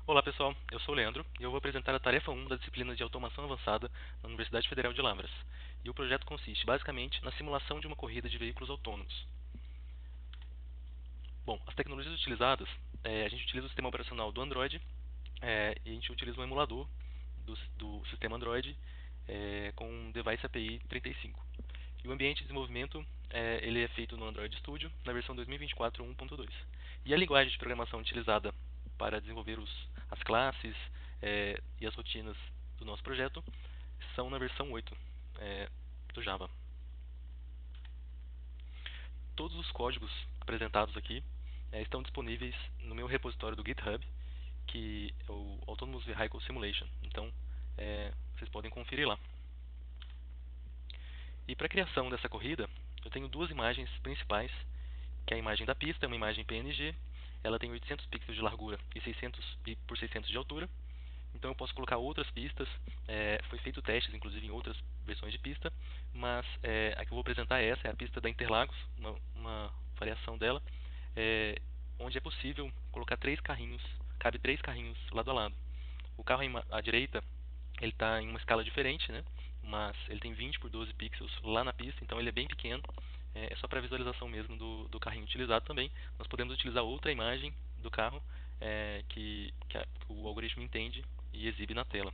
Olá pessoal, eu sou o Leandro e eu vou apresentar a tarefa 1 da disciplina de Automação Avançada na Universidade Federal de Lavras. E o projeto consiste basicamente na simulação de uma corrida de veículos autônomos. Bom, as tecnologias utilizadas, a gente utiliza o sistema operacional do Android e a gente utiliza um emulador do sistema Android com um Device API 35. E o ambiente de desenvolvimento ele é feito no Android Studio na versão 2024 1.2. E a linguagem de programação utilizada para desenvolver as classes e as rotinas do nosso projeto são na versão 8 do Java. Todos os códigos apresentados aqui estão disponíveis no meu repositório do GitHub, que é o Autonomous Vehicle Simulation. Então, vocês podem conferir lá. E para a criação dessa corrida, eu tenho duas imagens principais, que é a imagem da pista, é uma imagem PNG, ela tem 800 pixels de largura e 600 por 600 de altura. Então eu posso colocar outras pistas, foi feito testes inclusive em outras versões de pista, mas a que eu vou apresentar é essa, é a pista da Interlagos, uma variação dela, onde é possível colocar cabe três carrinhos lado a lado. O carro à direita, ele está em uma escala diferente, né? Mas ele tem 20 por 12 pixels lá na pista, então ele é bem pequeno. É só para visualização mesmo do carrinho utilizado também. Nós podemos utilizar outra imagem do carro que o algoritmo entende e exibe na tela.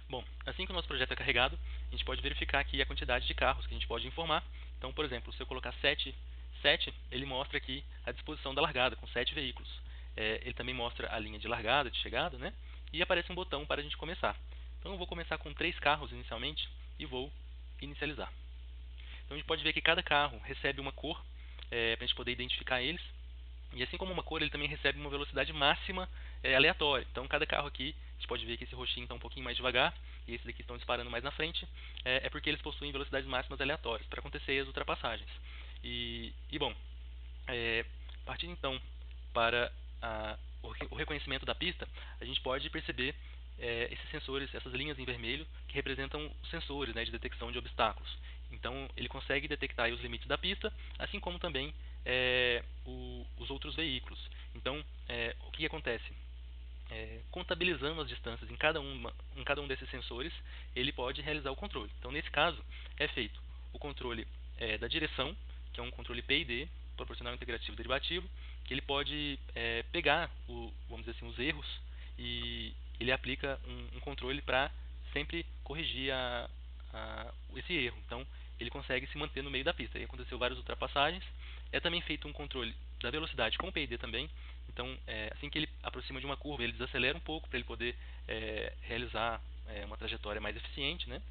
Bom, assim que o nosso projeto é carregado, a gente pode verificar aqui a quantidade de carros que a gente pode informar. Então, por exemplo, se eu colocar 7, ele mostra aqui a disposição da largada, com 7 veículos. Ele também mostra a linha de largada, de chegada, né? E aparece um botão para a gente começar. Então, eu vou começar com 3 carros inicialmente e vou inicializar. Então, a gente pode ver que cada carro recebe uma cor para a gente poder identificar eles. E assim como uma cor, ele também recebe uma velocidade máxima aleatória. Então, cada carro aqui, a gente pode ver que esse roxinho está um pouquinho mais devagar e esses daqui estão disparando mais na frente. É porque eles possuem velocidades máximas aleatórias para acontecer as ultrapassagens. Bom, partindo então para o reconhecimento da pista, a gente pode perceber esses sensores, essas linhas em vermelho, que representam os sensores, né, de detecção de obstáculos. Então, ele consegue detectar os limites da pista, assim como também os outros veículos. Então, o que acontece? Contabilizando as distâncias em cada um desses sensores, ele pode realizar o controle. Então, nesse caso, é feito o controle da direção, que é um controle PID, proporcional integrativo derivativo, que ele pode pegar, vamos dizer assim, os erros e ele aplica um controle para sempre corrigir esse erro. Então, ele consegue se manter no meio da pista. E aconteceu várias ultrapassagens. É também feito um controle da velocidade com o PID também. Então, assim que ele aproxima de uma curva, ele desacelera um pouco para ele poder realizar uma trajetória mais eficiente, né?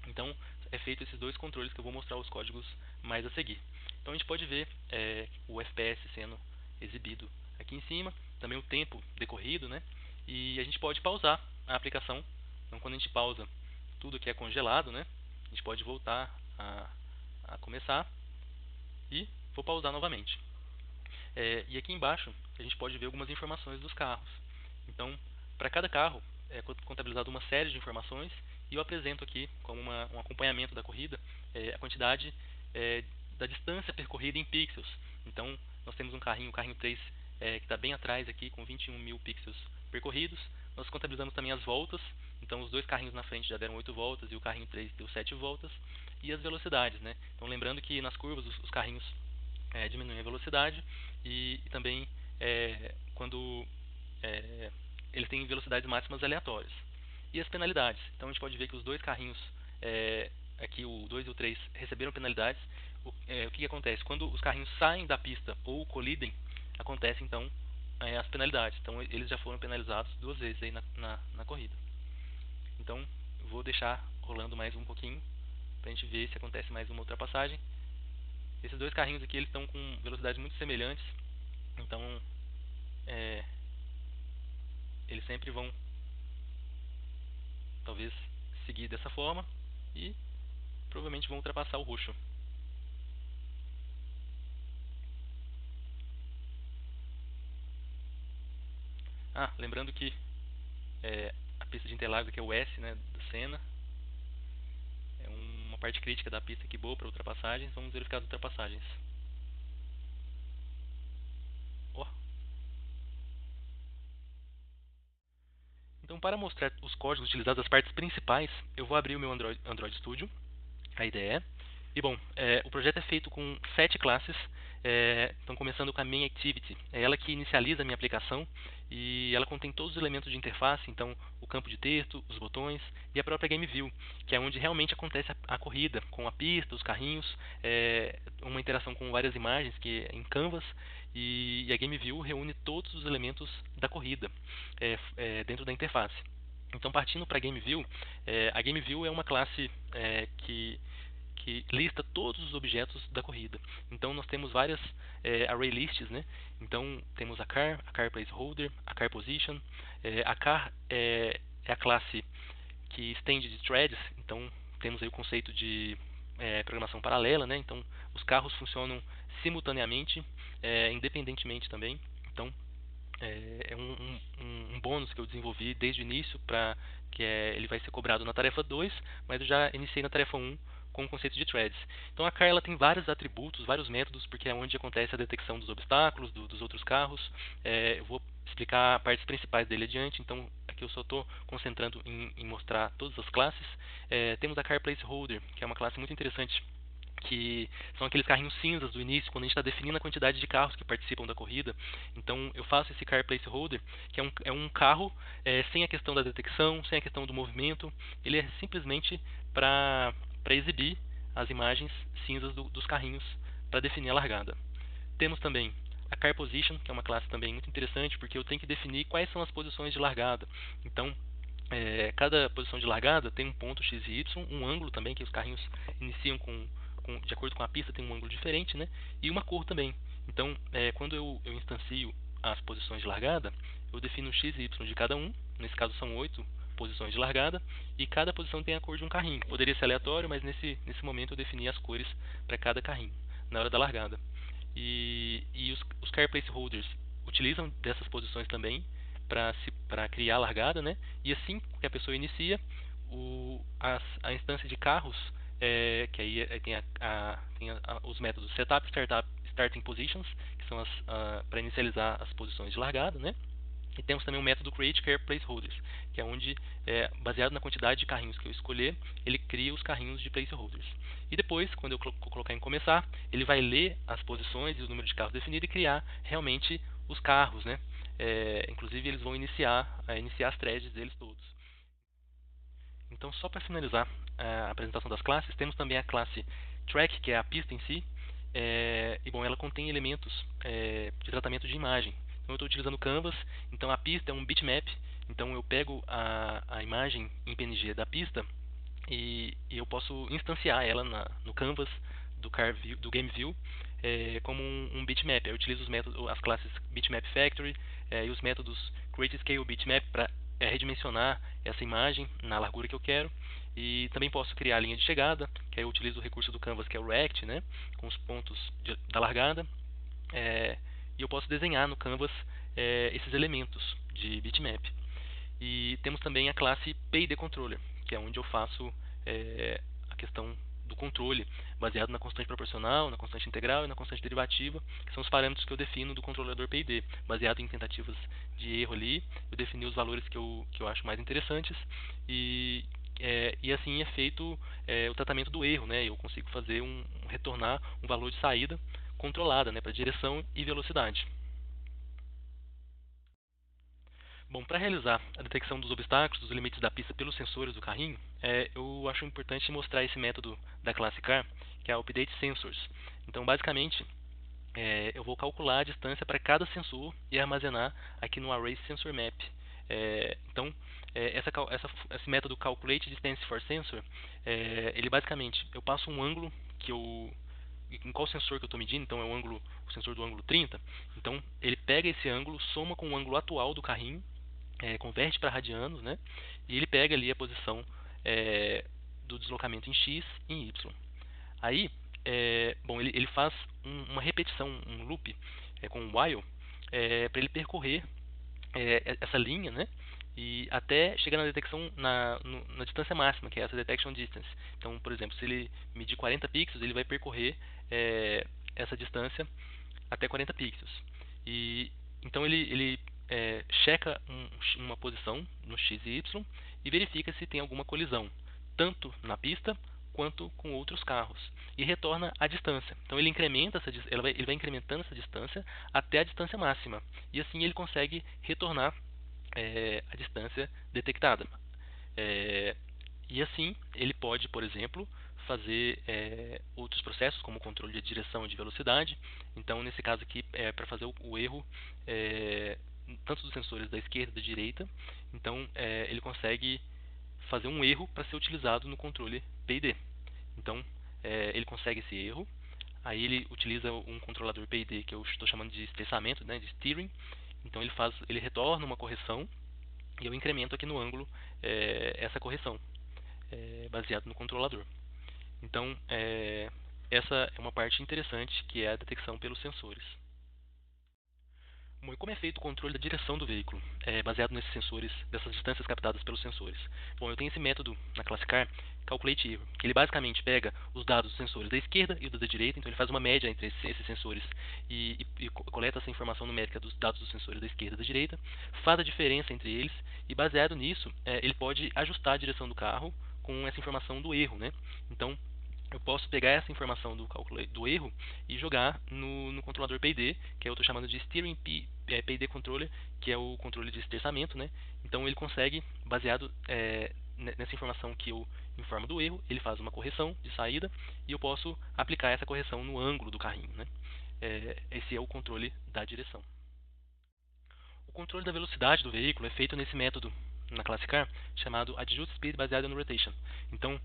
Então, é feito esses dois controles que eu vou mostrar os códigos mais a seguir. Então, a gente pode ver o FPS sendo exibido aqui em cima, também o tempo decorrido, né? E a gente pode pausar a aplicação. Então, quando a gente pausa tudo que é congelado, né? A gente pode voltar a começar e vou pausar novamente. E aqui embaixo a gente pode ver algumas informações dos carros. Então, para cada carro é contabilizado uma série de informações e eu apresento aqui como um acompanhamento da corrida a quantidade da distância percorrida em pixels. Então, nós temos um carrinho, o carrinho 3, que está bem atrás aqui com 21 mil pixels percorridos. Nós contabilizamos também as voltas. Então, os dois carrinhos na frente já deram 8 voltas e o carrinho 3 deu 7 voltas. E as velocidades, né? Então, lembrando que nas curvas os carrinhos diminuem a velocidade e também quando eles têm velocidades máximas aleatórias. E as penalidades. Então a gente pode ver que os dois carrinhos, aqui o 2 e o 3, receberam penalidades. O que acontece? Quando os carrinhos saem da pista ou colidem, acontece então as penalidades. Então eles já foram penalizados duas vezes aí na corrida. Então vou deixar rolando mais um pouquinho para a gente ver se acontece mais uma ultrapassagem. Esses dois carrinhos aqui eles estão com velocidades muito semelhantes, então eles sempre vão talvez seguir dessa forma e provavelmente vão ultrapassar o roxo. Lembrando que a pista de Interlagos aqui é o S, né, do Senna, é uma parte crítica da pista aqui boa para ultrapassagens. Vamos verificar as ultrapassagens. Oh, Então, para mostrar os códigos utilizados, as partes principais, eu vou abrir o meu Android Studio, a IDE. E bom, o projeto é feito com 7 classes. Então, começando com a Main Activity, é ela que inicializa a minha aplicação e ela contém todos os elementos de interface, então o campo de texto, os botões e a própria Game View, que é onde realmente acontece a corrida, com a pista, os carrinhos, uma interação com várias imagens que é em Canvas, e a Game View reúne todos os elementos da corrida dentro da interface. Então, partindo para a Game View, a Game View é uma classe que lista todos os objetos da corrida. Então nós temos várias array lists, né? Então temos a car placeholder, a car position. A car é a classe que estende de threads. Então temos aí o conceito de programação paralela, né? Então os carros funcionam simultaneamente, independentemente também. Então é um bônus que eu desenvolvi desde o início para que ele vai ser cobrado na tarefa 2, mas eu já iniciei na tarefa 1 com o conceito de threads. Então a car ela tem vários atributos, vários métodos, porque é onde acontece a detecção dos obstáculos, dos outros carros. Eu vou explicar partes principais dele adiante, então aqui eu só estou concentrando em mostrar todas as classes. Temos a car placeholder, que é uma classe muito interessante, que são aqueles carrinhos cinzas do início, quando a gente está definindo a quantidade de carros que participam da corrida. Então eu faço esse car placeholder, que é um carro sem a questão da detecção, sem a questão do movimento. Ele é simplesmente para exibir as imagens cinzas dos carrinhos para definir a largada. Temos também a car position, que é uma classe também muito interessante, porque eu tenho que definir quais são as posições de largada. Então cada posição de largada tem um ponto x e y, um ângulo também, que os carrinhos iniciam de acordo com a pista, tem um ângulo diferente, né? E uma cor também. Então, quando eu instancio as posições de largada, eu defino x e y de cada um. Nesse caso são 8 posições de largada, e cada posição tem a cor de um carrinho. Poderia ser aleatório, mas nesse momento eu defini as cores para cada carrinho na hora da largada. E os car placeholders utilizam dessas posições também para criar a largada, né? E assim que a pessoa inicia, a instância de carros, que aí tem os métodos setup, startup, starting positions, que são para inicializar as posições de largada, né? E temos também o método create car placeholders, que é onde, baseado na quantidade de carrinhos que eu escolher, ele cria os carrinhos de placeholders. E depois, quando eu colocar em começar, ele vai ler as posições e o número de carros definido e criar realmente os carros, né? Inclusive eles vão iniciar as threads deles todos. Então, só para finalizar a apresentação das classes, temos também a classe track, que é a pista em si. E bom, ela contém elementos de tratamento de imagem. Então eu estou utilizando Canvas, então a pista é um bitmap. Então eu pego a imagem em PNG da pista e eu posso instanciar ela no Canvas do GameView como um bitmap. Eu utilizo as classes Bitmap Factory e os métodos createScaleBitmap para redimensionar essa imagem na largura que eu quero. E também posso criar a linha de chegada, que aí eu utilizo o recurso do Canvas, que é o React, né, com os pontos da largada. E eu posso desenhar no Canvas esses elementos de bitmap. E temos também a classe PID-Controller, que é onde eu faço a questão do controle, baseado na constante proporcional, na constante integral e na constante derivativa, que são os parâmetros que eu defino do controlador PID, baseado em tentativas de erro ali. Eu defini os valores que eu acho mais interessantes e assim é feito o tratamento do erro, né? Eu consigo fazer retornar um valor de saída controlada, né, para direção e velocidade. Bom, para realizar a detecção dos obstáculos, dos limites da pista pelos sensores do carrinho, eu acho importante mostrar esse método da classe Car, que é a Update Sensors. Então, basicamente, eu vou calcular a distância para cada sensor e armazenar aqui no Array Sensor Map. Então, esse método Calculate Distance for Sensor, ele basicamente, eu passo um ângulo em qual sensor que eu estou medindo, então é o sensor do ângulo 30, então ele pega esse ângulo, soma com o ângulo atual do carrinho, converte para radianos, né? E ele pega ali a posição do deslocamento em x e em y. Aí, bom, ele faz uma repetição, um loop com um while, para ele percorrer essa linha, né? E até chegar na detecção na distância máxima, que é essa detection distance. Então, por exemplo, se ele medir 40 pixels, ele vai percorrer essa distância até 40 pixels. E então ele checa uma posição no x e y e verifica se tem alguma colisão, tanto na pista quanto com outros carros, e retorna a distância. Então ele incrementa ele vai incrementando essa distância até a distância máxima, e assim ele consegue retornar a distância detectada. E assim ele pode, por exemplo, fazer outros processos, como o controle de direção e de velocidade. Então, nesse caso aqui, é para fazer o erro tanto dos sensores da esquerda e da direita. Então, ele consegue fazer um erro para ser utilizado no controle PID. Então, ele consegue esse erro. Aí ele utiliza um controlador PID que eu estou chamando de espessamento, né, de steering. Então, ele retorna uma correção e eu incremento aqui no ângulo essa correção, baseado no controlador. Então, essa é uma parte interessante, que é a detecção pelos sensores. Bom, e como é feito o controle da direção do veículo, baseado nesses sensores, dessas distâncias captadas pelos sensores? Bom, eu tenho esse método na classe CAR, Calculate Error, que ele basicamente pega os dados dos sensores da esquerda e da direita, então ele faz uma média entre esses sensores e coleta essa informação numérica dos dados dos sensores da esquerda e da direita, faz a diferença entre eles e, baseado nisso, ele pode ajustar a direção do carro com essa informação do erro, né? Então, eu posso pegar essa informação do erro e jogar no controlador PID, que eu estou chamando de Steering PID Controller, que é o controle de esterçamento, né? Então ele consegue, baseado nessa informação que eu informo do erro, ele faz uma correção de saída e eu posso aplicar essa correção no ângulo do carrinho, né? Esse é o controle da direção. O controle da velocidade do veículo é feito nesse método na classe CAR, chamado Adjust Speed baseado no Rotation. Então,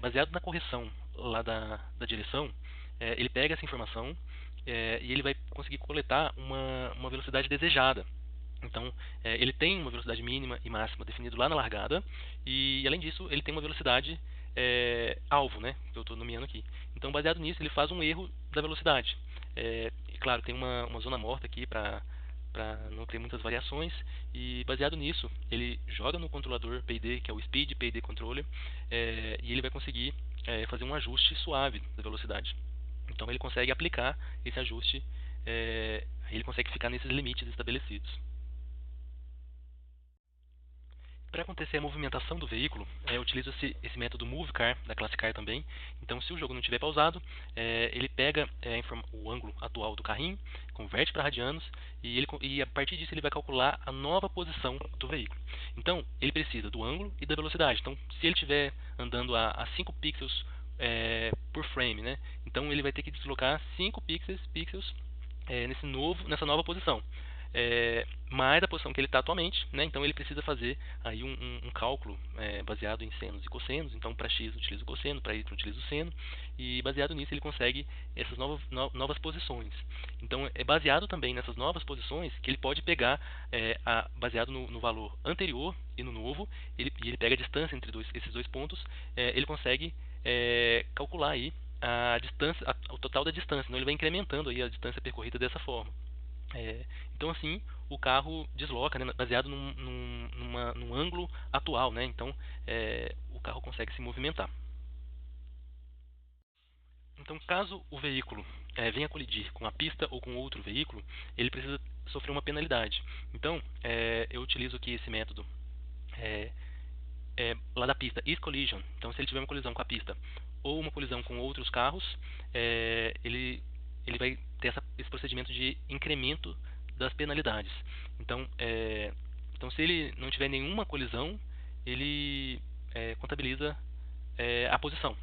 baseado na correção lá da direção, ele pega essa informação e ele vai conseguir coletar uma velocidade desejada. Então, ele tem uma velocidade mínima e máxima definida lá na largada, e além disso, ele tem uma velocidade alvo, né, que eu estou nomeando aqui. Então, baseado nisso, ele faz um erro da velocidade. E claro, tem uma zona morta aqui para não ter muitas variações, e baseado nisso, ele joga no controlador PID, que é o Speed PID Controller, e ele vai conseguir fazer um ajuste suave da velocidade. Então, ele consegue aplicar esse ajuste, ele consegue ficar nesses limites estabelecidos. Para acontecer a movimentação do veículo, utiliza-se esse método MoveCar, da classe CAR também. Então, se o jogo não estiver pausado, ele pega o ângulo atual do carrinho, converte para radianos, e a partir disso ele vai calcular a nova posição do veículo. Então, ele precisa do ângulo e da velocidade. Então, se ele estiver andando a 5 pixels por frame, né? Então ele vai ter que deslocar 5 pixels nessa nova posição. Mais a posição que ele está atualmente, né? Então ele precisa fazer aí um cálculo baseado em senos e cossenos. Então para x utiliza o cosseno, para y utiliza o seno, e baseado nisso ele consegue essas novas posições. Então é baseado também nessas novas posições que ele pode pegar, baseado no valor anterior e no novo, e ele pega a distância entre esses dois pontos, ele consegue calcular aí a distância, o total da distância. Então ele vai incrementando aí a distância percorrida dessa forma. Então assim o carro desloca, né, baseado num ângulo atual, né? Então o carro consegue se movimentar. Então, caso o veículo venha colidir com a pista ou com outro veículo, ele precisa sofrer uma penalidade. Então, eu utilizo aqui esse método lá da pista, is collision. Então, se ele tiver uma colisão com a pista ou uma colisão com outros carros, ele vai ter esse procedimento de incremento das penalidades. Então, se ele não tiver nenhuma colisão, ele contabiliza a posição.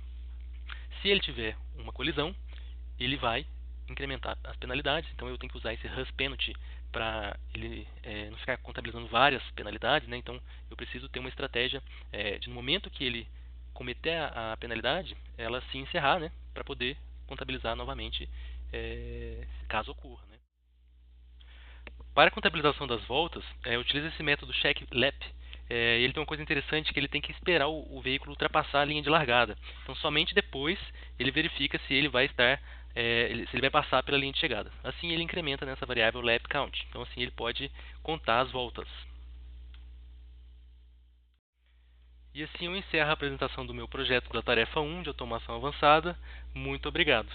Se ele tiver uma colisão, ele vai incrementar as penalidades. Então eu tenho que usar esse Hus Penalty para ele não ficar contabilizando várias penalidades, né? Então eu preciso ter uma estratégia de no momento que ele cometer a penalidade, ela se encerrar, né? Para poder contabilizar novamente caso ocorra, né? Para a contabilização das voltas, utiliza esse método check lap. Ele tem uma coisa interessante, que ele tem que esperar o veículo ultrapassar a linha de largada. Então somente depois ele verifica se ele vai estar se ele vai passar pela linha de chegada. Assim ele incrementa nessa variável lap count. Então assim ele pode contar as voltas. E assim eu encerro a apresentação do meu projeto da tarefa 1 de automação avançada. Muito obrigado.